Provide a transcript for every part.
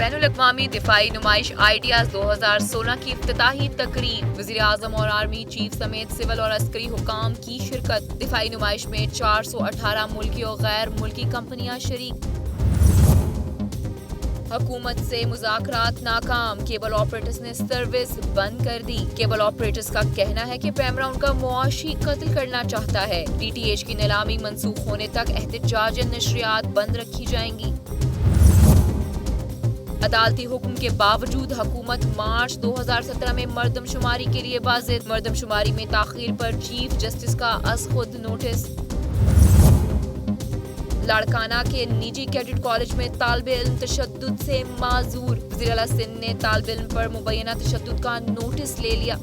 بین الاقوامی دفاعی نمائش آئیڈیاز 2016 کی افتتاحی تقریب، وزیر اعظم اور آرمی چیف سمیت سول اور عسکری حکام کی شرکت۔ دفاعی نمائش میں 418 ملکی اور غیر ملکی کمپنیاں شریک۔ حکومت سے مذاکرات ناکام، کیبل آپریٹرز نے سروس بند کر دی۔ کیبل آپریٹرز کا کہنا ہے کہ پیمرا ان کا معاشی قتل کرنا چاہتا ہے۔ ڈی ٹی ایچ کی نیلامی منسوخ ہونے تک احتجاجاً نشریات بند رکھی جائیں گی۔ عدالتی حکم کے باوجود حکومت مارچ 2017 میں مردم شماری کے لیے بازد، مردم شماری میں تاخیر پر چیف جسٹس کا از خود نوٹس۔ لاڑکانہ کے نجی کیڈٹ کالج میں طالب علم تشدد سے معذور، وزیر اعلیٰ سندھ نے طالب علم پر مبینہ تشدد کا نوٹس لے لیا۔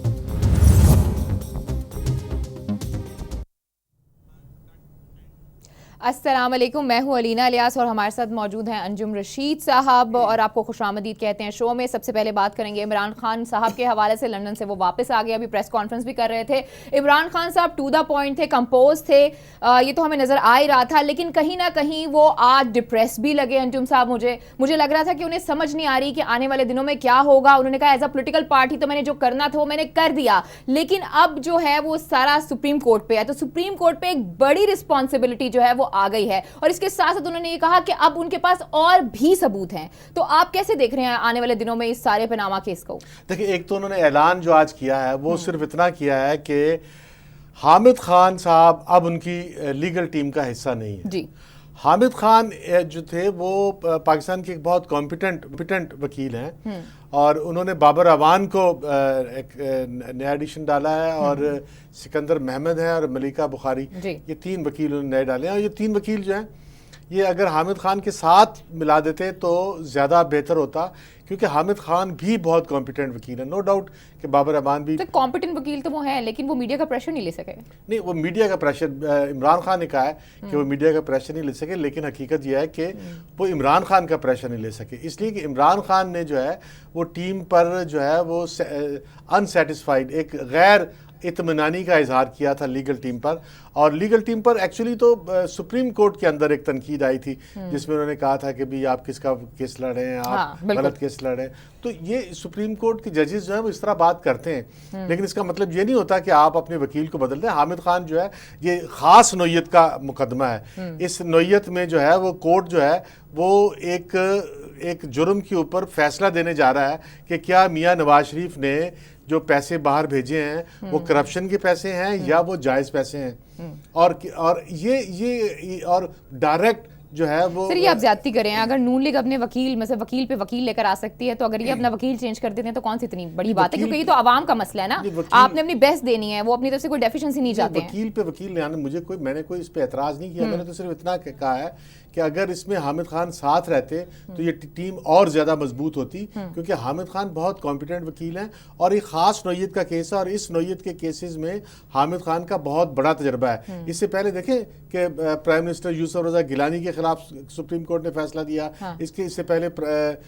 السلام علیکم، میں ہوں علینا الیاس اور ہمارے ساتھ موجود ہیں انجم رشید صاحب اور آپ کو خوش آمدید کہتے ہیں شو میں۔ سب سے پہلے بات کریں گے عمران خان صاحب کے حوالے سے، لندن سے وہ واپس آ گئے، ابھی پریس کانفرنس بھی کر رہے تھے۔ عمران خان صاحب ٹو دا پوائنٹ تھے، کمپوز تھے، یہ تو ہمیں نظر آ ہی رہا تھا، لیکن کہیں نہ کہیں وہ آج ڈپریس بھی لگے انجم صاحب۔ مجھے لگ رہا تھا کہ انہیں سمجھ نہیں آ رہی کہ آنے والے دنوں میں کیا ہوگا۔ انہوں نے کہا ایز اے پولیٹیکل پارٹی تو میں نے جو کرنا تھا وہ میں نے کر دیا، لیکن اب جو ہے وہ سارا سپریم کورٹ پہ ہے، تو سپریم کورٹ پہ ایک بڑی رسپانسبلٹی جو ہے وہ آ گئی ہے، اور اس کے ساتھ ساتھ انہوں نے یہ کہا کہ اب ان کے پاس اور بھی ثبوت ہیں۔ تو آپ کیسے دیکھ رہے ہیں آنے والے دنوں میں اس سارے پاناما کیس کو؟ دیکھیں، ایک تو انہوں نے اعلان جو آج کیا ہے وہ صرف اتنا کیا ہے کہ حامد خان صاحب اب ان کی لیگل ٹیم کا حصہ نہیں ہے۔ جی، حامد خان جو تھے وہ پاکستان کے ایک بہت کمپیٹنٹ وکیل ہیں، اور انہوں نے بابر اعوان کو ایک نیا ایڈیشن ڈالا ہے، اور سکندر محمد ہیں اور ملیکہ بخاری، یہ 3 وکیل انہوں نے نئے ڈالے ہیں، اور یہ 3 وکیل جو ہیں یہ اگر حامد خان کے ساتھ ملا دیتے تو زیادہ بہتر ہوتا، کیونکہ حامد خان بھی بہت کمپیٹنٹ وکیل ہے، نو ڈاؤٹ کہ بابر اعوان بھی کمپیٹنٹ وکیل تو وہ ہیں، لیکن وہ میڈیا کا پریشر نہیں لے سکے۔ نہیں، وہ میڈیا کا پریشر عمران خان نے کہا ہے کہ وہ میڈیا کا پریشر نہیں لے سکے، لیکن حقیقت یہ ہے کہ وہ عمران خان کا پریشر نہیں لے سکے، اس لیے کہ عمران خان نے جو ہے وہ ٹیم پر جو ہے وہ انسیٹسفائیڈ، ایک غیر اطمینانی کا اظہار کیا تھا لیگل ٹیم پر، اور لیگل ٹیم پر ایکچولی تو سپریم کورٹ کے اندر ایک تنقید آئی تھی جس میں انہوں نے کہا تھا کہ بھی آپ کس کا کیس لڑ رہے ہیں، آپ غلط کیس لڑ رہے ہیں۔ تو یہ سپریم کورٹ کے ججز جو ہیں وہ اس طرح بات کرتے ہیں، لیکن اس کا مطلب یہ نہیں ہوتا کہ آپ اپنے وکیل کو بدل دیں۔ حامد خان جو ہے یہ خاص نوعیت کا مقدمہ ہے، اس نوعیت میں جو ہے وہ کورٹ جو ہے وہ ایک جرم کے اوپر فیصلہ دینے جا رہا ہے کہ کیا میاں نواز شریف نے جو پیسے باہر بھیجے ہیں وہ کرپشن کے پیسے ہیں یا وہ جائز پیسے ہیں، اور یہ اور ڈائریکٹ جو ہے وہ۔ سر یہ آپ زیادتی کریں، اگر نون لیگ اپنے وکیل میں سے وکیل پہ وکیل لے کر آ سکتی ہے، تو اگر یہ اپنا وکیل چینج کر دیتے ہیں تو کون سی اتنی بڑی بات ہے، کیونکہ یہ تو عوام کا مسئلہ ہے نا، آپ نے اپنی بحث دینی ہے، وہ اپنی طرف سے کوئی ڈیفیشنسی نہیں چاہتے ہیں۔ وکیل پہ وکیل لے آنا، میں نے کوئی اس پہ اعتراض نہیں کیا، میں نے تو صرف اتنا کہا ہے کہ اگر اس میں حامد خان ساتھ رہتے تو یہ ٹیم اور زیادہ مضبوط ہوتی، کیونکہ حامد خان بہت کمپیٹنٹ وکیل ہیں، اور ایک خاص نوعیت کا کیس ہے، اور اس نوعیت کے کیسز میں حامد خان کا بہت بڑا تجربہ ہے۔ اس سے پہلے دیکھیں کہ پرائم منسٹر یوسف رضا گیلانی کے خلاف سپریم کورٹ نے فیصلہ دیا، اس سے پہلے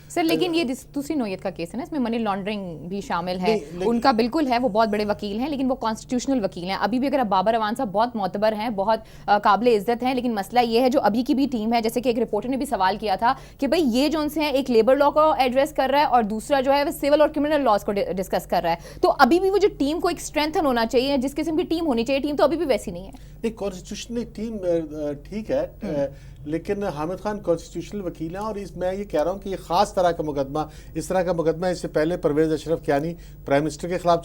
سر لیکن یہ دوسری نوعیت کا کیس ہے نا، اس میں منی لانڈرنگ بھی شامل ہے، ان کا بالکل ہے، وہ بہت بڑے وکیل ہیں، لیکن وہ کانسٹیٹیوشنل وکیل ہیں۔ ابھی بھی اگر بابر اعوان صاحب بہت معتبر ہیں، بہت قابل عزت ہیں، لیکن مسئلہ یہ ہے جو ابھی کی بھی ٹیم ہے، جیسے کہ ایک رپورٹر نے بھی سوال کیا تھا کہ بھئی یہ جو ان سے ہیں ایک لیبر لا کو ایڈریس کر رہا ہے اور دوسرا جو ہے وہ سول اور کرمنل لاز کو ڈسکس کر رہا ہے، تو ابھی بھی وہ جو ٹیم کو ایک اسٹرینتھن ہونا چاہیے، جس قسم کی ٹیم ہونی چاہیے، ٹیم تو ابھی بھی ویسی نہیں ہے۔ نہیں، کانسٹیٹیوشنل ٹیم ٹھیک ہے، لیکن حامد خان کانسٹیٹیوشنل وکیل ہیں، اور میں یہ کہہ رہا ہوں کہ یہ خاص طرح کا مقدمہ، اس طرح کا مقدمہ اس سے پہلے پرویز اشرف کیانی پرائم منسٹر کے خلاف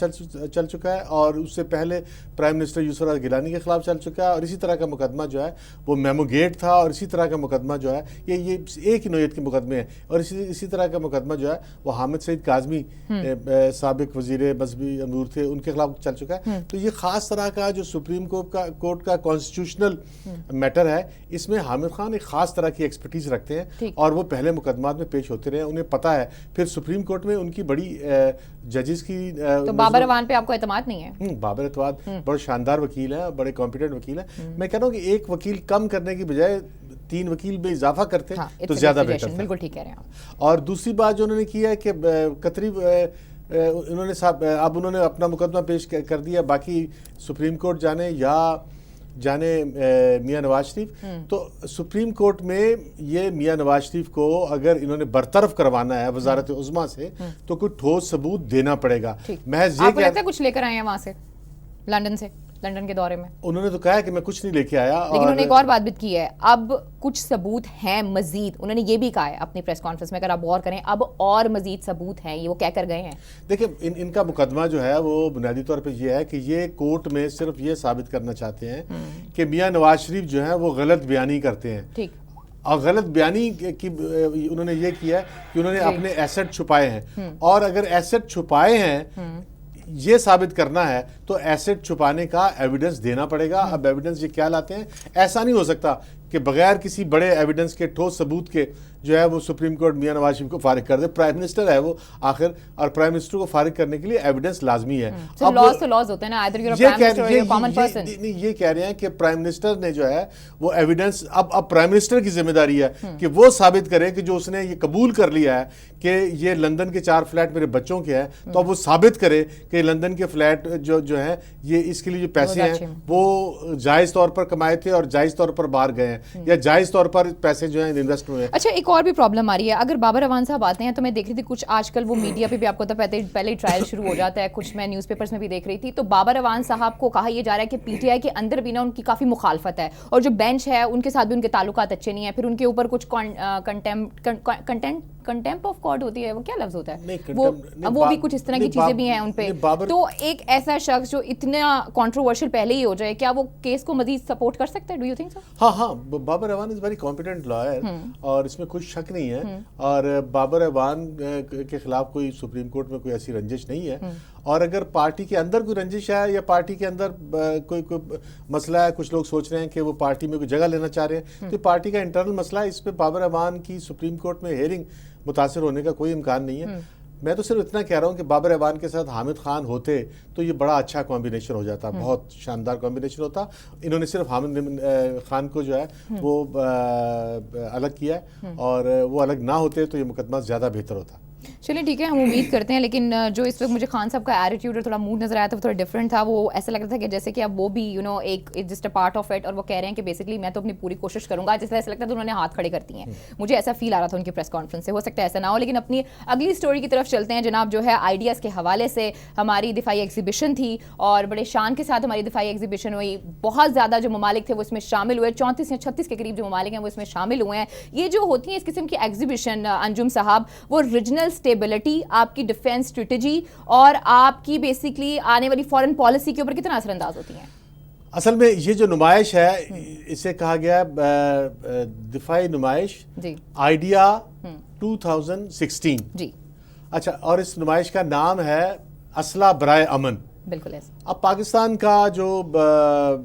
چل چکا ہے، اور اس سے پہلے پرائم منسٹر یوسف رضا گیلانی کے خلاف چل چکا ہے، اور اسی طرح کا مقدمہ جو ہے وہ میمو گیٹ تھا، اور اسی طرح کا مقدمہ جو ہے یہ ایک ہی نوعیت کے مقدمے ہیں، اور اسی طرح کا مقدمہ جو ہے وہ حامد سعید کاظمی سابق وزیر مذہبی امور تھے، ان کے خلاف چل چکا ہے۔ تو یہ خاص طرح کا جو سپریم کورٹ کا کانسٹیٹیوشنل میٹر ہے، اس میں حامد خان ایک خاص طرح کی ایکسپرٹیز رکھتے ہیں، اور وہ پہلے مقدمات میں پیش ہوتے رہے ہیں، انہیں پتہ ہے، پھر سپریم کورٹ میں ان کی بڑی ججز کی۔ تو بابر اعوان پہ آپ کو اعتماد نہیں ہے؟ بابر اعوان بڑے شاندار وکیل ہیں، بڑے کمپیٹنٹ وکیل ہیں، میں کہہ رہا ہوں کہ ایک وکیل کم کرنے کی بجائے 3 وکیل میں اضافہ کرتے تو زیادہ بہتر تھا۔ بالکل ٹھیک کہہ رہے ہیں۔ اور دوسری بات جو انہوں نے کی ہے کہ انہوں نے اپنا مقدمہ پیش کر دیا، باقی سپریم کورٹ جانے یا جانے میاں نواز شریف، تو سپریم کورٹ میں یہ میاں نواز شریف کو اگر انہوں نے برطرف کروانا ہے وزارت عظمیٰ سے تو کوئی ٹھوس ثبوت دینا پڑے گا. محض یہ آپ کو لگتا ہے کچھ لے کر آئے ہیں وہاں سے لنڈن سے، لنڈن کے دورے میں؟ انہوں نے تو کہا ہے کہ میں کچھ نہیں لے کے آیا، لیکن انہوں نے ایک اور بات بھی کی ہے، اب کچھ ثبوت ہیں مزید. انہوں نے یہ بھی کہا ہے اپنی پریس کانفرنس میں، اگر آپ غور کریں اب اور مزید ثبوت ہیں، یہ وہ کہہ کر گئے ہیں. دیکھیں ان کا مقدمہ جو ہے وہ بنیادی طور پہ یہ ہے کہ یہ کورٹ میں صرف یہ ثابت کرنا چاہتے ہیں کہ میاں نواز شریف جو ہیں وہ غلط بیانی کرتے ہیں. ٹھیک. اور غلط بیانی کی انہوں نے یہ کیا ہے کہ انہوں نے اپنے ایسٹ چھپائے ہیں، اور اگر ایسٹ چھپائے ہیں یہ ثابت کرنا ہے تو ایسٹ چھپانے کا ایویڈنس دینا پڑے گا. اب ایویڈنس یہ کیا لاتے ہیں؟ ایسا نہیں ہو سکتا کہ بغیر کسی بڑے ایویڈنس کے ٹھوس ثبوت کے جو ہے وہ سپریم کورٹ میاں نواز شریف کو فارغ کر دے. پرائم منسٹر ہے وہ آخر، اور پرائم منسٹر کو فارغ کرنے کے لیے ایویڈنس لازمی ہے. لاز ہوتے ہیں نا، یہ کہہ رہے ہیں کہ پرائم منسٹر نے جو ہے وہ ایویڈنس، اب پرائم منسٹر کی ذمہ داری ہے کہ وہ ثابت کرے کہ جو اس نے یہ قبول کر لیا ہے کہ یہ لندن کے 4 فلیٹ میرے بچوں کے ہیں، تو اب وہ ثابت کرے کہ لندن کے فلیٹ جو ہیں یہ اس کے لیے جو پیسے ہیں وہ جائز طور پر کمائے تھے اور جائز طور پر باہر گئے ہیں، یا جائز طور پر پیسے جو ہیں انویسٹ ہوئے. اچھا، ایک اور بھی پرابلم آ رہی ہے. اگر بابر اعوان صاحب آتے ہیں تو میں دیکھ رہی تھی کچھ آج کل وہ میڈیا پہ بھی آپ کو تو پہلے ہی ٹرائل شروع ہو جاتا ہے، کچھ میں نیوز پیپرز میں بھی دیکھ رہی تھی، تو بابر اعوان صاحب کو کہا یہ جا رہا ہے کہ پی ٹی آئی کے اندر بھی نا ان کی کافی مخالفت ہے، اور جو بینچ ہے ان کے ساتھ بھی ان کے تعلقات اچھے نہیں ہیں. پھر ان کے اوپر کچھ کنٹیمپٹ آف کورٹ ہوتی ہے، وہ کیا لفظ ہوتا ہے، وہ بھی کچھ اس طرح کی چیزیں بھی ہیں ان پہ. تو ایک ایسا شخص جو اتنا کنٹروورشل پہلے ہی ہو جائے، کیا وہ کیس کو مزید سپورٹ کر سکتا ہے؟ Do you think so? ہاں، Babar Awan is very competent lawyer, اور اس میں کوئی شک نہیں ہے. اور بابر اعوان کے خلاف کوئی سپریم کورٹ میں کوئی ایسی رنجش نہیں ہے. اور اگر پارٹی کے اندر کوئی رنجش ہے یا پارٹی کے اندر کوئی مسئلہ ہے، کچھ لوگ سوچ رہے ہیں کہ وہ پارٹی میں کوئی جگہ لینا چاہ رہے ہیں، تو پارٹی کا انٹرنل مسئلہ ہے. اس پہ بابر اعوان کی سپریم کورٹ میں ہیئرنگ متاثر ہونے کا کوئی امکان نہیں ہے. میں تو صرف اتنا کہہ رہا ہوں کہ بابر اعوان کے ساتھ حامد خان ہوتے تو یہ بڑا اچھا کمبینیشن ہو جاتا، بہت شاندار کمبینیشن ہوتا. انہوں نے صرف حامد خان کو جو ہے وہ الگ کیا ہے، اور وہ الگ نہ ہوتے تو یہ مقدمہ زیادہ بہتر ہوتا. چلیں ٹھیک ہے، ہم امید کرتے ہیں. لیکن جو اس وقت مجھے خان صاحب کا ایٹیٹیوڈ اور تھوڑا موڈ نظر آیا تھا وہ تھوڑا ڈفرینٹ تھا. وہ ایسا لگ رہا تھا کہ جیسے کہ اب وہ بھی ایک just a part of it, اور وہ کہہ رہے ہیں کہ بیسکلی میں تو اپنی پوری کوشش کروں گا. جیسے ایسا لگتا ہے تو انہوں نے ہاتھ کھڑے کرتی ہیں. مجھے ایسا فیل آ رہا تھا ان کی پریس کانفرنس سے. ہو سکتا ہے ایسا نہ ہو. لیکن اپنی اگلی اسٹوری کی طرف چلتے ہیں جناب. جو ہے آئیڈیاز کے حوالے سے ہماری دفاعی ایگزیبیشن تھی، اور بڑے شان کے ساتھ ہماری دفاعی ایگزیبیشن ہوئی. بہت زیادہ جو ممالک تھے وہ اس میں شامل ہوئے، 34 یا 36 کے قریب جو ممالک ہیں وہ اس میں شامل ہوئے ہیں. یہ جو ہوتی ہیں اس قسم کی ایگزیبیشن انجم صاحب، وہ ریجنل اسٹیبلٹی، آپ کی ڈیفینس اسٹریٹجی اور آپ کی بیسکلی آنے والی فارن پالیسی کے اوپر کتنا اثر انداز ہوتی ہیں؟ اصل میں یہ جو نمائش ہے اسے کہا گیا دفاعی نمائش آئیڈیا 2016. جی اچھا، اور اس نمائش کا نام ہے اسلحہ برائے امن. بالکل ایسا. اب پاکستان کا جو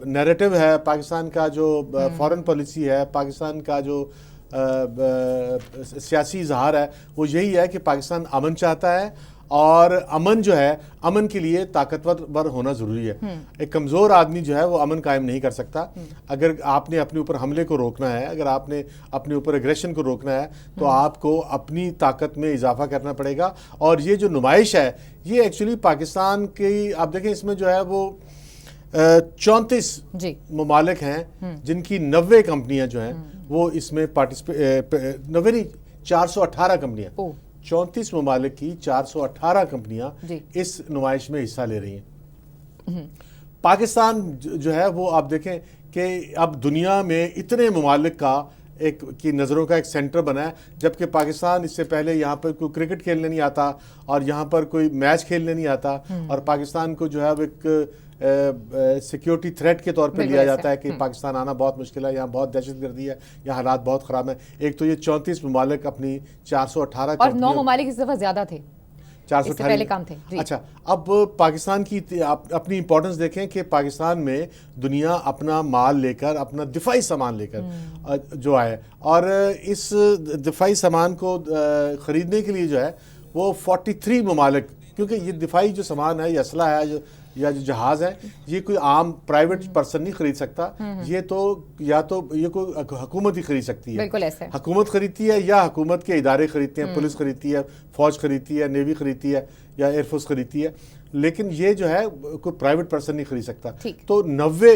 نیریٹو ہے، پاکستان کا جو فارن پالیسی ہے، پاکستان کا جو سیاسی اظہار ہے، وہ یہی ہے کہ پاکستان امن چاہتا ہے، اور امن جو ہے، امن کے لیے طاقتور ہونا ضروری ہے. ایک کمزور آدمی جو ہے وہ امن قائم نہیں کر سکتا. اگر آپ نے اپنے اوپر حملے کو روکنا ہے، اگر آپ نے اپنے اوپر ایگریشن کو روکنا ہے، تو آپ کو اپنی طاقت میں اضافہ کرنا پڑے گا. اور یہ جو نمائش ہے یہ ایکچولی پاکستان کی، آپ دیکھیں اس میں جو ہے وہ 34 ممالک ہیں جن کی 90 کمپنیاں جو ہیں وہ اس میں 90 نہیں 418 کمپنیاں، 34 ممالک کی 418 کمپنیاں اس نمائش میں حصہ لے رہی ہیں. پاکستان جو ہے وہ آپ دیکھیں کہ اب دنیا میں اتنے ممالک کا کی نظروں کا ایک سینٹر بنا ہے، جبکہ پاکستان اس سے پہلے یہاں پر کوئی کرکٹ کھیلنے نہیں آتا، اور یہاں پر کوئی میچ کھیلنے نہیں آتا، اور پاکستان کو جو ہے وہ ایک سیکیورٹی تھریٹ کے طور پہ لیا جاتا ہے کہ پاکستان آنا بہت مشکل ہے، یہاں بہت دہشت گردی ہے، یہاں حالات بہت خراب ہیں. ایک تو یہ 34 ممالک اپنی 418 اور 9 ممالک اس دفعہ زیادہ تھے، 418 پہلے کام تھے. اچھا، اب پاکستان کی اپنی امپورٹنس دیکھیں کہ پاکستان میں دنیا اپنا مال لے کر، اپنا دفاعی سامان لے کر جو آئے، اور اس دفاعی سامان کو خریدنے کے لیے جو ہے وہ 43 ممالک، کیونکہ یہ دفاعی جو سامان ہے، یہ اسلحہ ہے یا جو جہاز ہے، یہ کوئی عام پرائیویٹ پرسن نہیں خرید سکتا. یہ تو یا تو یہ کوئی حکومت ہی خرید سکتی ہے. بالکل ایسے حکومت خریدتی ہے، یا حکومت کے ادارے خریدتے ہیں، پولیس خریدتی ہے، فوج خریدتی ہے، نیوی خریدتی ہے، یا ایئر فورس خریدتی ہے. لیکن یہ جو ہے کوئی پرائیویٹ پرسن نہیں خرید سکتا. تو 90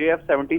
JF-17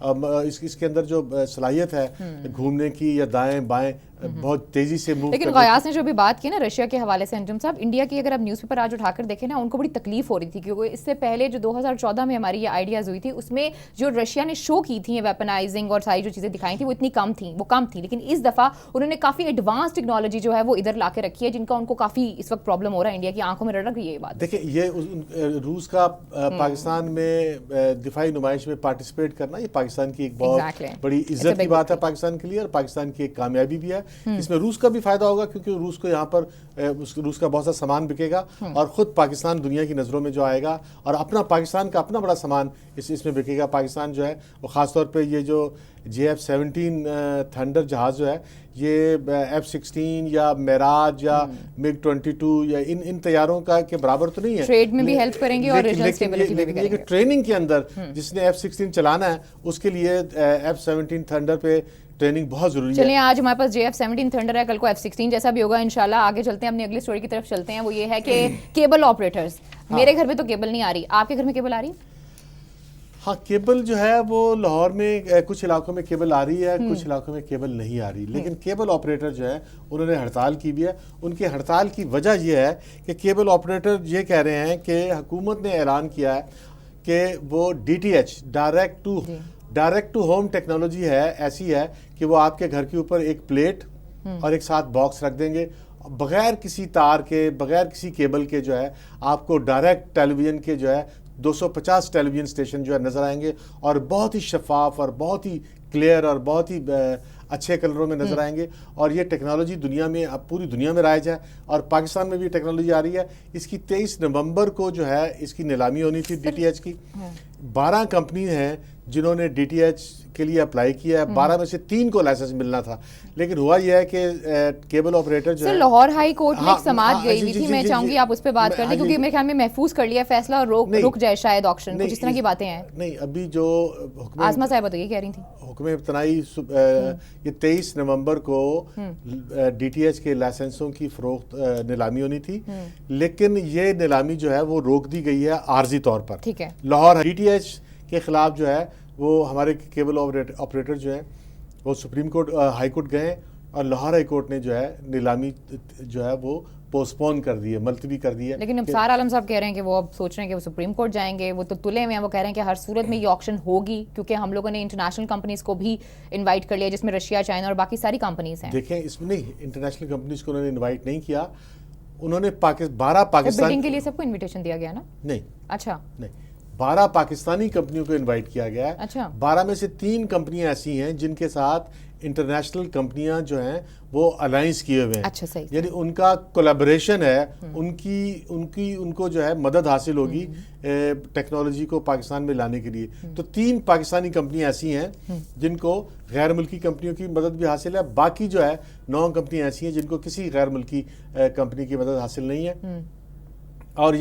اس کے اندر جو صلاحیت ہے گھومنے کی یا دائیں بائیں بہت تیزی سے موو. لیکن غیاث نے جو بھی بات کی نا رشیا کے حوالے سے انجم صاحب, انڈیا کی اگر آپ نیوز پیپر آج اٹھا کر دیکھیں نا, ان کو بڑی تکلیف ہو رہی تھی کیونکہ اس سے پہلے جو 2014 میں ہماری یہ آئیڈیاز ہوئی تھی اس میں جو رشیا نے شو کی تھیں ویپنائزنگ اور ساری جو چیزیں دکھائی تھیں وہ اتنی کم تھیں, لیکن اس دفعہ انہوں نے کافی ایڈوانس ٹیکنالوجی جو ہے وہ ادھر لا کے رکھی ہے, جن کا ان کو کافی اس وقت پرابلم ہو رہا ہے, انڈیا کی آنکھوں میں رڑک رہی ہے یہ بات. دیکھیں یہ روس کا پاکستان میں دفاعی نمائش میں پارٹیسپیٹ کرنا, یہ پاکستان کی ایک بہت بڑی عزت کی بات ہے پاکستان کے لیے, اور پاکستان کی ایک کامیابی بھی ہے. اس میں روس کا بھی فائدہ ہوگا کیونکہ روس کو یہاں پر روس کا بہت سا سامان بکے گا, اور خود پاکستان دنیا کی نظروں میں جو آئے گا, اور اپنا پاکستان کا اپنا بڑا سامان اس میں بکے گا. پاکستان جو ہے وہ خاص طور پہ یہ جو JF-17 تھنڈر جہاز جو ہے, یہ F-16 یا معراج یا MiG-22 یا ان طیاروں کا کے برابر تو نہیں ہے. ٹریڈ میں بھی ہیلپ کریں گے اور ریجنل اسٹیبلٹی بھی کریں گے. ٹریننگ کے اندر جس نے F-16 چلانا ہے اس کے لیے F-17 تھنڈر پہ ٹریننگ بہت ضروری ہے. چلیں آج ہمارے پاس JF-17 تھنڈر ہے, کل کو F-16 جیسا بھی ہوگا انشاءاللہ. آگے چلتے ہیں, اپنی اگلی سٹوری کی طرف چلتے ہیں. وہ یہ ہے کہ کیبل آپریٹرز, میرے گھر میں تو کیبل نہیں آ رہی, آپ کے گھر میں کیبل آ رہی؟ ہاں کیبل جو ہے وہ لاہور میں کچھ علاقوں میں کیبل آ رہی ہے, کچھ علاقوں میں کیبل نہیں آ رہی, لیکن کیبل آپریٹر جو ہے انہوں نے ہڑتال کی بھی ہے. ان کی ہڑتال کی وجہ یہ ہے کہ کیبل آپریٹر یہ کہہ رہے ہیں کہ حکومت نے اعلان کیا ہے کہ وہ DTH direct to home technology ہے, ایسی ہے کہ وہ آپ کے گھر کے اوپر ایک پلیٹ اور ایک ساتھ باکس رکھ دیں گے, بغیر کسی تار کے, بغیر کسی کیبل کے جو ہے آپ کو ڈائریکٹ ٹیلی ویژن کے جو ہے 250 ٹیلی ویژن اسٹیشن جو ہے نظر آئیں گے, اور بہت ہی شفاف اور بہت ہی کلیئر اور بہت ہی اچھے کلروں میں نظر آئیں گے. اور یہ ٹیکنالوجی دنیا میں اب پوری دنیا میں رائج ہے, اور پاکستان میں بھی ٹیکنالوجی آ رہی ہے. اس کی 23 نومبر کو جو ہے اس کی نیلامی ہونی تھی DTH کی. 12 کمپنی ہیں جنہوں نے DTH کے لیے اپلائی کیا ہے, 12 میں سے 3 کو لائسنس ملنا تھا, لیکن ہوا یہ ہے کہ کیبل آپریٹر جو ہے لاہور ہائی کورٹ میں ایک سماعت گئی ہوئی تھی, میں چاہوں گی آپ اس پہ بات کر لیں کیونکہ میرے خیال میں محفوظ کر لیا فیصلہ اور رک جائے شاید آکشن, کچھ اس طرح کی باتیں ہیں. نہیں, ابھی جو آسما صاحبہ تو یہ کہہ رہی تھی حکم ابتدائی یہ 23 نومبر کو DTH کے لائسنسوں کی فروخت نیلامی ہونی تھی, لیکن یہ نیلامی جو ہے وہ روک دی گئی ہے عارضی طور پر. ٹھیک ہے, لاہور DTH کے خلاف جو ہے وہ ہمارے کیبل آپریٹر جو ہیں وہ سپریم کورٹ ہائی کورٹ گئے, اور لاہور ہائی کورٹ نے جو ہے نیلامی جو ہے وہ پوسٹ پون کر دی ہے, ملتوی کر دی ہے. لیکن ابصار عالم صاحب کہہ رہے ہیں کہ وہ اب سوچ رہے ہیں کہ وہ سپریم کورٹ جائیں گے, وہ تو تلے ہوئے ہیں, وہ کہہ رہے ہیں کہ ہر صورت میں یہ آکشن ہوگی کیونکہ ہم لوگوں نے انٹرنیشنل کمپنیز کو بھی انوائٹ کر لیا جس میں رشیا, چائنا اور باقی ساری کمپنیز ہیں. دیکھیں اس میں نہیں, انٹرنیشنل کمپنیز کو انہوں نے انوائٹ نہیں کیا, انہوں نے 12 پاکستان بلڈنگ کے لیے سب کو انویٹیشن دیا گیا نا. نہیں, اچھا نہیں, 12 پاکستانی کمپنیوں کو انوائٹ کیا گیا ہے. اچھا, 12 میں سے 3 کمپنیاں ایسی ہیں جن کے ساتھ انٹرنیشنل کمپنیاں جو ہیں وہ الائنس کیے ہوئے ہیں. اچھا صحیح, یعنی ان کا کولیبریشن ہے, ان کو جو ہے مدد حاصل ہوگی ٹیکنالوجی کو پاکستان میں لانے کے لیے. تو 3 پاکستانی کمپنیاں ایسی ہیں جن کو غیر ملکی کمپنیوں کی مدد بھی حاصل ہے, باقی جو ہے 9 کمپنیاں ایسی ہیں جن کو کسی غیر ملکی کمپنی کی مدد حاصل نہیں ہے. اور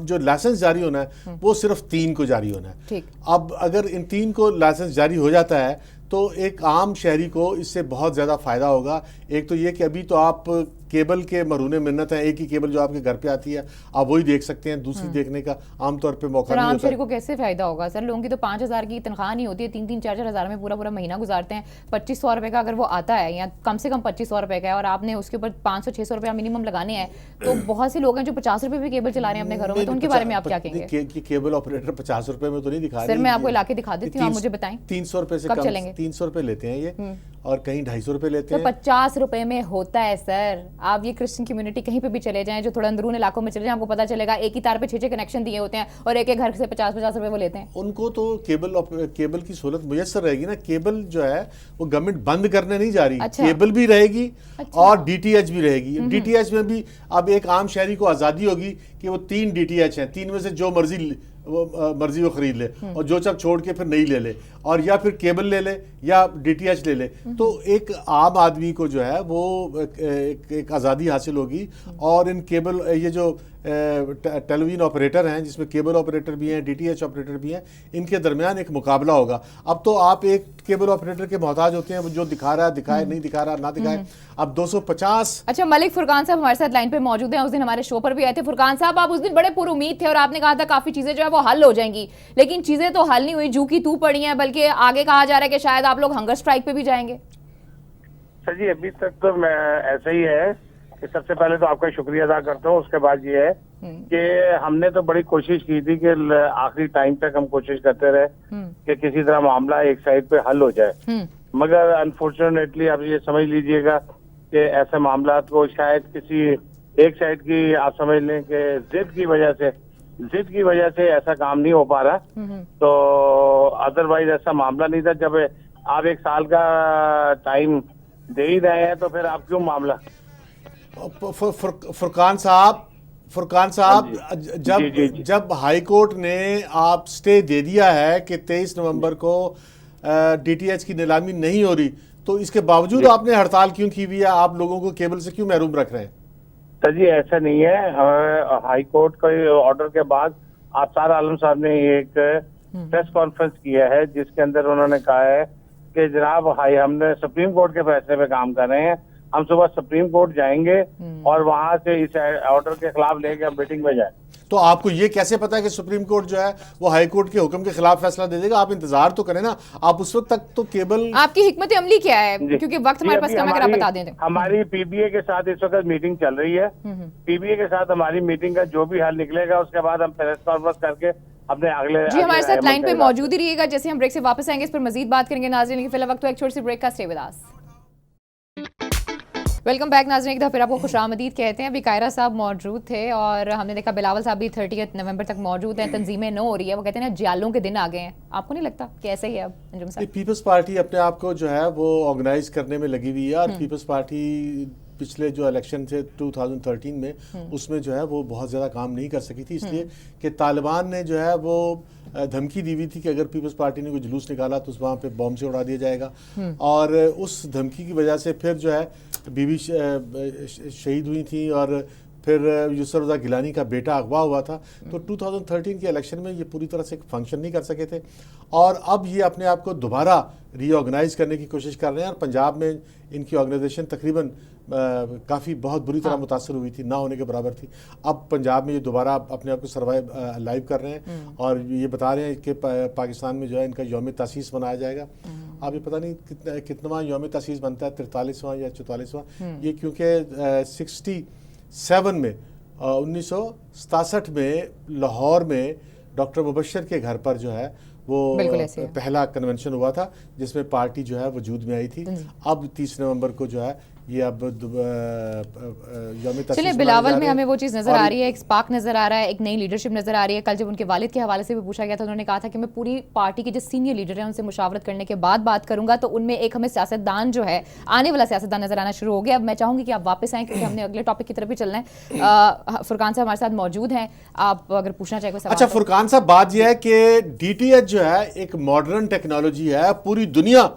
جو لائسنس جاری ہونا ہے وہ صرف 3 کو جاری ہونا ہے. اب اگر ان 3 کو لائسنس جاری ہو جاتا ہے تو ایک عام شہری کو اس سے بہت زیادہ فائدہ ہوگا. ایک تو یہ کہ ابھی تو آپ کیبل کے مرہون منت ہیں, ایک ہی کیبل جو آپ کے گھر پہ آتی ہے آپ وہی دیکھ سکتے ہیں, دوسری دیکھنے کا عام طور پہ موقع نہیں ہوتا. عام شہری کو کیسے فائدہ ہوگا سر؟ لوگوں کی تو 5,000 کی تنخواہ نہیں ہوتی ہے, 3-3, 4-4 ہزار میں پورا مہینہ گزارتے ہیں. 2,500 روپے کا اگر وہ آتا ہے یا کم سے کم 2,500 روپے کا ہے, اور آپ نے اس کے اوپر 500-600 روپیہ منیمم لگانے ہیں, تو بہت سے لوگ ہیں جو 50 روپے بھی کیبل چلا رہے ہیں اپنے گھروں میں, تو ان کے بارے میں آپ کیا کہیں گے؟ کیبل آپریٹر 50 روپے میں تو نہیں دکھا رہے سر, میں آپ کو علاقے دکھا دیتی ہوں, آپ مجھے بتائیں 300 روپے سے کب چلیں گے؟ 300 روپے لیتے ہیں یہ, اور کہیں 250 روپے لیتے ہیں. 50 روپے میں ہوتا ہے سر. آپ یہ کرسچن کمیونٹی کہیں پہ بھی چلے جائیں, جو تھوڑا اندرون علاقوں میں چلے جائیں, آپ کو پتا چلے گا ایک ہی تار پہ 6 کنیکشن دیے ہوتے ہیں, اور ایک ایک گھر سے 50 روپے وہ لیتے ہیں. ان کو تو کیبل کی سہولت میسر رہے گی نا. کیبل جو ہے وہ گورنمنٹ بند کرنے نہیں جا رہی, کیبل بھی رہے گی اور DTH بھی رہے گی. DTH میں بھی اب ایک عام شہری کو آزادی ہوگی کہ وہ 3 DTH ہیں, 3 میں سے جو مرضی وہ خرید لے, اور جو چب چھوڑ کے پھر نہیں لے لے, اور یا پھر کیبل لے لے یا DTH لے لے. تو ایک عام آدمی کو جو ہے وہ ایک آزادی حاصل ہوگی. اور ان کیبل یہ جو ٹیلی ویژن آپریٹر ہیں, جس میں کیبل آپریٹر بھی ہیں, DTH آپریٹر بھی ہیں, ان کے درمیان ایک مقابلہ ہوگا. اب تو آپ ایک کیبل آپریٹر کے محتاج ہوتے ہیں, وہ جو دکھا رہا ہے دکھائے, نہیں دکھا رہا نہ دکھائے. اب 250. اچھا, ملک فرقان صاحب ہمارے ساتھ لائن پہ موجود ہیں, اس دن ہمارے شو پر بھی آئے تھے. فرقان صاحب, آپ اس دن بڑے پر امید تھے اور آپ نے کہا تھا کافی چیزیں جو ہے وہ حل ہو جائیں گی, لیکن چیزیں تو حل نہیں ہوئی, جو کی تو پڑی ہیں, بلکہ بلکہ آگے کہا جا رہا ہے کہ شاید آپ لوگ ہنگر اسٹرائک پہ بھی جائیں گے؟ سر جی ابھی تک تو میں ایسا ہی ہے کہ سب سے پہلے تو آپ کا شکریہ ادا کرتا ہوں. اس کے بعد یہ ہے کہ ہم نے تو بڑی کوشش کی تھی کہ آخری ٹائم تک ہم کوشش کرتے رہے کہ کسی طرح معاملہ ایک سائڈ پہ حل ہو جائے, مگر انفارچونیٹلی آپ یہ سمجھ لیجئے گا کہ ایسے معاملات کو شاید کسی ایک سائڈ کی آپ سمجھ لیں کہ ضد کی وجہ سے ایسا کام نہیں ہو پا رہا. تو ادروائز ایسا معاملہ نہیں تھا. جب آپ ایک سال کا ٹائم دے ہی رہے ہیں تو پھر آپ کیوں معاملہ. فرقان صاحب جب ہائی کورٹ نے آپ سٹے دے دیا ہے کہ 23 نومبر کو ڈی ٹی ایچ کی نیلامی نہیں ہو رہی, تو اس کے باوجود آپ نے ہڑتال کیوں کی ہوئی ہے؟ آپ لوگوں کو کیبل سے کیوں محروم رکھ رہے ہیں؟ سر جی ایسا نہیں ہے. ہائی کورٹ کا آرڈر کے بعد آثار عالم صاحب نے ایک پریس کانفرنس کیا ہے جس کے اندر انہوں نے کہا ہے کہ جناب ہم نے سپریم کورٹ کے فیصلے پہ کام کر رہے ہیں, ہم صبح سپریم کورٹ جائیں گے اور وہاں سے اس آرڈر کے خلاف لے کے ہم میٹنگ میں جائیں. تو آپ کو یہ کیسے پتا ہے کہ سپریم کورٹ جو ہے وہ ہائی کورٹ کے حکم کے خلاف فیصلہ دے دے گا؟ آپ انتظار تو کریں نا. آپ اس وقت تک تو کیبل آپ کی حکمت عملی کیا ہے؟ کیونکہ وقت ہمارے پاس کم ہے, اگر آپ بتا دیں. ہماری پی بی اے کے ساتھ اس وقت میٹنگ چل رہی ہے. پی بی اے کے ساتھ ہماری میٹنگ کا جو بھی حل نکلے گا اس کے بعد ہم پریس کانفرنس کر کے اپنے اگلے جی ہمارے ساتھ لائن پہ موجود ہی رہیے گا. جیسے ہم بریک سے واپس آئیں گے اس پر مزید بات کریں گے. ناظرین کی فی الوقت ایک چھوٹی سی بریک کا, stay with us. Welcome back ناظرین, ایک دفعہ پھر آپ کو خوش آمدید کہتے ہیں. ابھی قائرہ صاحب موجود تھے اور ہم نے دیکھا بلاول صاحب بھی 30 نومبر تک موجود ہیں. تنظیمیں نو ہو رہی ہے, وہ کہتے ہیں نا جیالوں کے دن آ گئے ہیں. آپ کو نہیں لگتا کہ ایسے ہی ہے اب انجم صاحب؟ پیپلز پارٹی اپنے آپ کو جو ہے وہ آرگنائز کرنے میں لگی ہوئی ہے, اور پیپلز پارٹی پچھلے جو الیکشن تھے 2013 میں اس میں جو ہے وہ بہت زیادہ کام نہیں کر سکی تھی, اس لیے کہ طالبان نے جو ہے وہ دھمکی دی ہوئی تھی کہ اگر پیپلز پارٹی نے کوئی جلوس نکالا تو وہاں پہ بم سے اڑا دیا جائے گا. اور اس دھمکی کی وجہ سے پھر جو ہے بیوی شہید ہوئی تھیں, اور پھر یسر رضا گیلانی کا بیٹا اغوا ہوا تھا. تو 2013 کے الیکشن میں یہ پوری طرح سے فنکشن نہیں کر سکے تھے, اور اب یہ اپنے آپ کو دوبارہ ری آرگنائز کرنے کی کوشش کر رہے ہیں. اور پنجاب میں ان کی آرگنائزیشن تقریباً کافی بہت بری طرح متاثر ہوئی تھی, نہ ہونے کے برابر تھی. اب پنجاب میں یہ دوبارہ اپنے آپ کو سروائیو لائیو کر رہے ہیں, اور یہ بتا رہے ہیں کہ پاکستان میں جو ہے ان کا یوم تاسیس منایا جائے گا. اب یہ پتہ نہیں کتنواں یوم تاسیس بنتا ہے, 43واں یا 44واں. یہ کیونکہ 67 میں 1967 میں لاہور میں ڈاکٹر مبشر کے گھر پر جو ہے وہ پہلا کنونشن ہوا تھا جس میں پارٹی جو ہے وجود میں آئی تھی. اب 30 نومبر کو جو ہے یہ اب یوم تاسیس. چلیں بلاول میں ہمیں وہ چیز نظر آ رہی ہے, ایک سپارک نظر آ رہا ہے, ایک نئی لیڈرشپ نظر آ رہی ہے. کل جب ان کے والد کے حوالے سے بھی پوچھا گیا تھا, انہوں نے کہا تھا کہ میں پوری پارٹی کے جو سینئر لیڈر ہیں ان سے مشاورت کرنے کے بعد بات کروں گا. تو ان میں ایک ہمیں سیاستدان جو ہے آنے والا سیاستدان نظر آنا شروع ہو گیا. اب میں چاہوں گی کہ آپ واپس آئیں کیونکہ ہم نے اگلے ٹاپک کی طرف بھی چلنا ہے. فرقان صاحب ہمارے ساتھ موجود ہیں, آپ اگر پوچھنا چاہیں کوئی سوال. اچھا فرقان صاحب, بات یہ ہے کہ ڈی ٹی ایچ جو ہے ایک ماڈرن ٹیکنالوجی ہے, پوری دنیا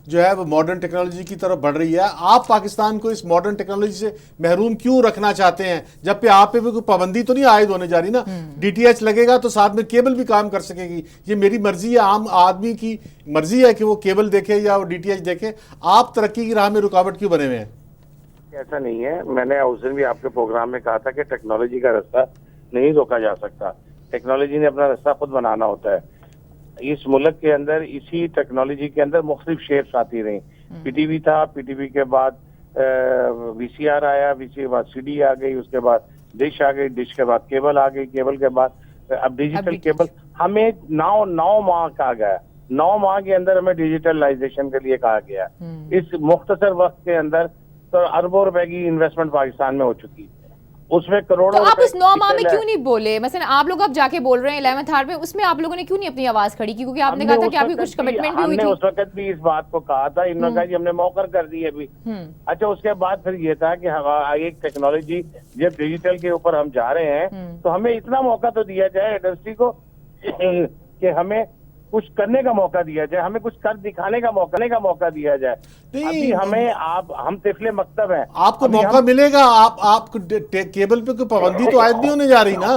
جو ہے وہ ماڈرن ٹیکنالوجی کی طرف بڑھ رہی ہے. آپ پاکستان کو اس ماڈرن ٹیکنالوجی سے محروم کیوں رکھنا چاہتے ہیں, جب پہ آپ پہ بھی کوئی پابندی تو نہیں عائد ہونے جا رہی نا؟ ڈی ٹی ایچ لگے گا تو ساتھ میں کیبل بھی کام کر سکے گی. یہ میری مرضی ہے, عام آدمی کی مرضی ہے کہ وہ کیبل دیکھے یا وہ ڈی ٹی ایچ دیکھے. آپ ترقی کی راہ میں رکاوٹ کیوں بنے ہوئے ہیں؟ ایسا نہیں ہے, میں نے اس دن بھی آپ کے پروگرام میں کہا تھا کہ ٹیکنالوجی کا راستہ نہیں روکا جا سکتا. ٹیکنالوجی نے اپنا راستہ خود بنانا ہوتا ہے. اس ملک کے اندر اسی ٹیکنالوجی کے اندر مختلف شیپس آتی رہیں. پی ٹی وی تھا, پی ٹی وی کے بعد وی سی آر آیا, وی سی کے بعد سی ڈی آ گئی, اس کے بعد ڈش آ گئی, ڈش کے بعد کیبل آ گئی, کیبل کے بعد اب ڈیجیٹل کیبل. ہمیں 9 ماہ کہا گیا, 9 ماہ کے اندر ہمیں ڈیجیٹلائزیشن کے لیے کہا گیا. اس مختصر وقت کے اندر تو اربوں روپے کی انویسٹمنٹ پاکستان میں ہو چکی ہے, اس میں کروڑوں. تو آپ اس 9 ماہ میں کیوں نہیں بولے؟ مثلا آپ لوگ اب جا کے بول رہے ہیں 11th آور میں, اس میں آپ لوگوں نے کیوں نہیں اپنی آواز کھڑی کی؟ کیونکہ آپ نے کہا تھا کہ آپ کی کچھ کمٹمنٹ بھی ہوئی تھی. ہم نے اس وقت بھی اس بات کو کہا تھا, انہوں نے کہا جی ہم نے موقر کر دی ابھی. اچھا اس کے بعد پھر یہ تھا کہ ایک ٹیکنالوجی جب ڈیجیٹل کے اوپر ہم جا رہے ہیں تو ہمیں اتنا موقع تو دیا جائے انڈسٹری کو کہ ہمیں کچھ کرنے کا موقع دیا جائے, ہمیں کچھ کر دکھانے کا موقع دیا جائے. ابھی ہم طفل مکتب ہیں. آپ کو موقع ملے گا, آپ کو کیبل پہ کوئی پابندی تو عائد نہیں ہونے جا رہی نا.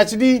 HD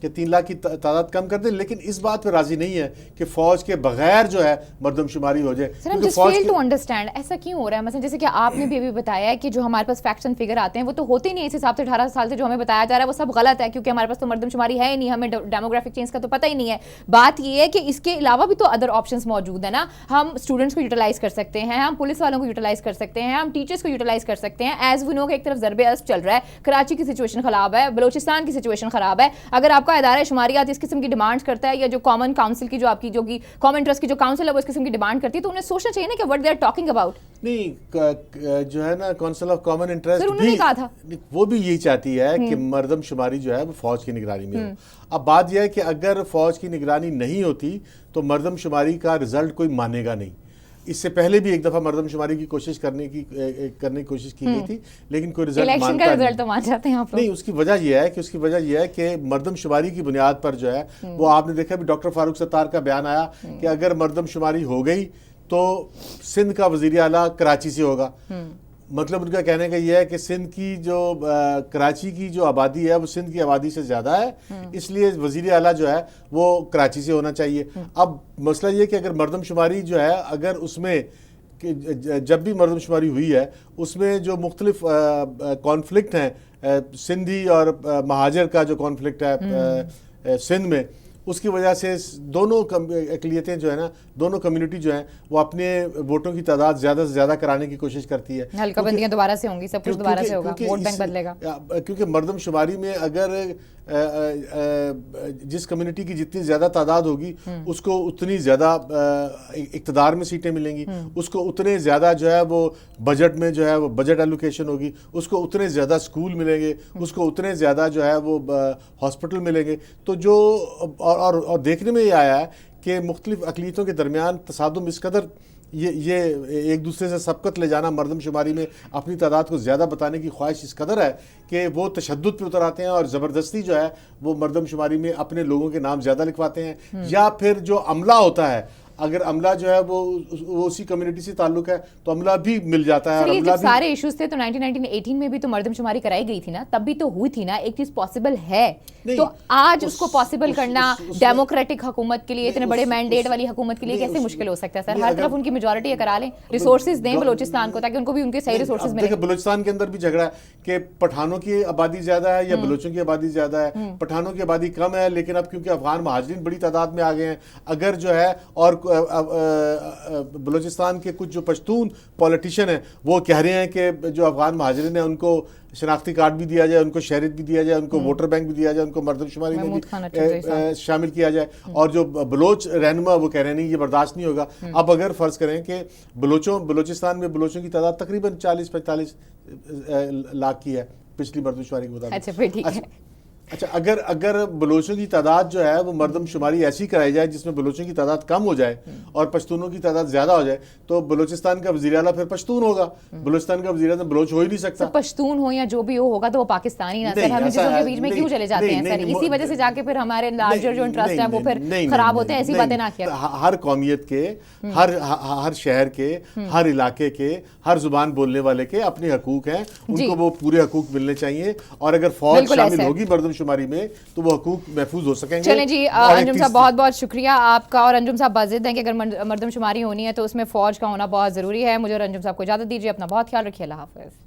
کہ 3 لاکھ کی تعداد کم کر دیں، لیکن اس بات پہ راضی نہیں ہے کہ فوج کے بغیر جو ہے مردم شماری ہو جائے. سر ہم جسٹ فیل ٹو انڈرسٹینڈ ایسا کیوں ہو رہا ہے. مثلا جیسے کہ آپ نے بھی ابھی بتایا ہے کہ جو ہمارے پاس فیکٹس اینڈ فگر آتے ہیں وہ تو ہوتے نہیں اس حساب سے. 18 سال سے جو ہمیں بتایا جا رہا ہے وہ سب غلط ہے کیونکہ ہمارے پاس تو مردم شماری ہے ہی نہیں, ہمیں ڈیموگرافک چینج کا تو پتہ ہی نہیں ہے. بات یہ ہے کہ اس کے علاوہ بھی تو ادر آپشنس موجود ہیں نا. ہم اسٹوڈنٹس کو یوٹیلائز کر سکتے ہیں, ہم پولیس والوں کو یوٹیلائز کر سکتے ہیں, ہم ٹیچرس کو یوٹیلائز کر سکتے ہیں. ایز وی نو کہ ایک طرف ضرب اثر چل رہا ہے, کراچی کی سچویشن خراب ہے, بلوچستان کی سچویشن خراب ہے. اگر آپ کا ادارہ شماریات اس قسم کی ڈیمانڈ کرتا ہے یا جو کامن کاؤنسل کی جو آپ کی جو کہ کامن انٹرسٹ کی جو کاؤنسل ہے وہ اس قسم کی ڈیمانڈ کرتی ہے تو انہیں سوچنا چاہیے نا کہ what they are talking about. نہیں جو ہے نا کونسل آف کامن انٹرسٹ بھی کہا تھا وہ بھی یہی چاہتی ہے کہ مردم شماری جو ہے وہ فوج کی نگرانی میں ہو. اب بات یہ ہے کہ اگر فوج کی نگرانی نہیں ہوتی تو مردم شماری کا رزلٹ کوئی مانے گا نہیں. اس سے پہلے بھی ایک دفعہ مردم شماری کی کوشش کرنے کی کوشش کی گئی تھی لیکن کوئی رزلٹ الیکشن کا رزلٹ تو مان جاتے ہیں آپ لوگ. نہیں, اس کی وجہ یہ ہے کہ مردم شماری کی بنیاد پر جو ہے وہ آپ نے دیکھا بھی ڈاکٹر فاروق ستار کا بیان آیا کہ اگر مردم شماری ہو گئی تو سندھ کا وزیر اعلیٰ کراچی سے ہوگا. مطلب ان کا کہنے کا یہ ہے کہ سندھ کی جو کراچی کی جو آبادی ہے وہ سندھ کی آبادی سے زیادہ ہے, اس لیے وزیر اعلیٰ جو ہے وہ کراچی سے ہونا چاہیے. اب مسئلہ یہ کہ اگر مردم شماری جو ہے اگر اس میں جب بھی مردم شماری ہوئی ہے اس میں جو مختلف کانفلکٹ ہیں, سندھی اور مہاجر کا جو کانفلکٹ ہے سندھ میں, اس کی وجہ سے دونوں اقلیتیں جو ہے نا, دونوں کمیونٹی جو ہیں وہ اپنے ووٹوں کی تعداد زیادہ سے زیادہ کرانے کی کوشش کرتی ہے. حلقہ بندیاں دوبارہ سے ہوں گی, سب کچھ دوبارہ سے ہوگا, ووٹ بینک بدلے گا. کیونکہ مردم شماری میں اگر جس کمیونٹی کی جتنی زیادہ تعداد ہوگی اس کو اتنی زیادہ اقتدار میں سیٹیں ملیں گی, اس کو اتنے زیادہ جو ہے وہ بجٹ میں جو ہے وہ بجٹ ایلوکیشن ہوگی, اس کو اتنے زیادہ سکول ملیں گے, اس کو اتنے زیادہ جو ہے وہ ہاسپٹل ملیں گے. تو جو اور دیکھنے میں یہ آیا ہے کہ مختلف اقلیتوں کے درمیان تصادم اس قدر یہ ایک دوسرے سے سبقت لے جانا, مردم شماری میں اپنی تعداد کو زیادہ بتانے کی خواہش اس قدر ہے کہ وہ تشدد پہ اتر آتے ہیں اور زبردستی جو ہے وہ مردم شماری میں اپنے لوگوں کے نام زیادہ لکھواتے ہیں. یا پھر جو عملہ ہوتا ہے, اگر عملہ جو ہے وہ اسی کمیونٹی سے تعلق ہے تو عملہ بھی مل جاتا ہے. جب سارے ایشوز تھے تو 1918 میں بھی تو مردم شماری کرائی گئی تھی نا, تب بھی تو ہوئی تھی نا. ایک چیز پاسبل ہے تو آج اس کو پاسبل کرنا ڈیموکریٹک حکومت کے لیے, اتنے بڑے مینڈیٹ والی حکومت کے لیے کیسے مشکل ہو سکتا ہے سر؟ ہر طرف ان کی میجورٹی ہے, کرا لیں, ریسورسز دیں بلوچستان کو تاکہ ان کو بھی ان کے صحیح ریسورسز ملیں. بلوچستان کے اندر بھی جھگڑا ہے کہ پٹھانوں کی آبادی زیادہ ہے یا بلوچوں کی آبادی زیادہ ہے. پٹھانوں کی آبادی کم ہے لیکن اب کیونکہ افغان مہاجرین بڑی تعداد میں آ گئے ہیں, اگر جو ہے اور بلوچستان کے کچھ جو پشتون پولیٹیشین ہیں وہ کہہ رہے ہیں کہ جو افغان مہاجرین ہیں ان کو شناختی کارڈ بھی دیا جائے, ان کو شہریت بھی دیا جائے, ان کو ووٹر بینک بھی دیا جائے, ان کو مردم شماری میں بھی شامل کیا جائے. اور جو بلوچ رہنما وہ کہہ رہے ہیں نہیں یہ برداشت نہیں ہوگا. اب اگر فرض کریں کہ بلوچستان میں بلوچوں کی تعداد تقریباً 40-45 لاکھ کی ہے پچھلی مردم شماری کے مطابق. اچھا اگر بلوچوں کی تعداد جو ہے وہ مردم شماری ایسی کرائی جائے جس میں بلوچوں کی تعداد کم ہو جائے اور پشتونوں کی تعداد زیادہ ہو جائے تو بلوچستان کا وزیر اعلیٰ پھر پشتون ہوگا. بلوچستان کا وزیر اعلیٰ بلوچ ہو ہی نہیں سکتا. پشتون ہو یا جو بھی ہوگا تو وہ پاکستانی نا سر, ہم چیزوں کے بیچ میں کیوں چلے جاتے ہیں سر؟ اسی وجہ سے جا کے پھر ہمارے لارجر جو انٹرسٹ ہیں وہ پھر خراب ہوتے ہیں. ایسی باتیں نہ کیا. ہر قومیت کے, ہر شہر کے, ہر علاقے کے, ہر زبان بولنے والے کے اپنے حقوق ہیں, ان کو وہ پورے حقوق ملنے چاہیے. اور اگر فوج شامل ہوگی مردم شماری میں تو وہ حقوق محفوظ ہو سکیں گے. چلیں جی, انجم صاحب بہت بہت شکریہ آپ کا. اور انجم صاحب بازد ہیں کہ اگر مردم شماری ہونی ہے تو اس میں فوج کا ہونا بہت ضروری ہے. مجھے اور انجم صاحب کو اجازت دیجیے, اپنا بہت خیال رکھیے, اللہ حافظ.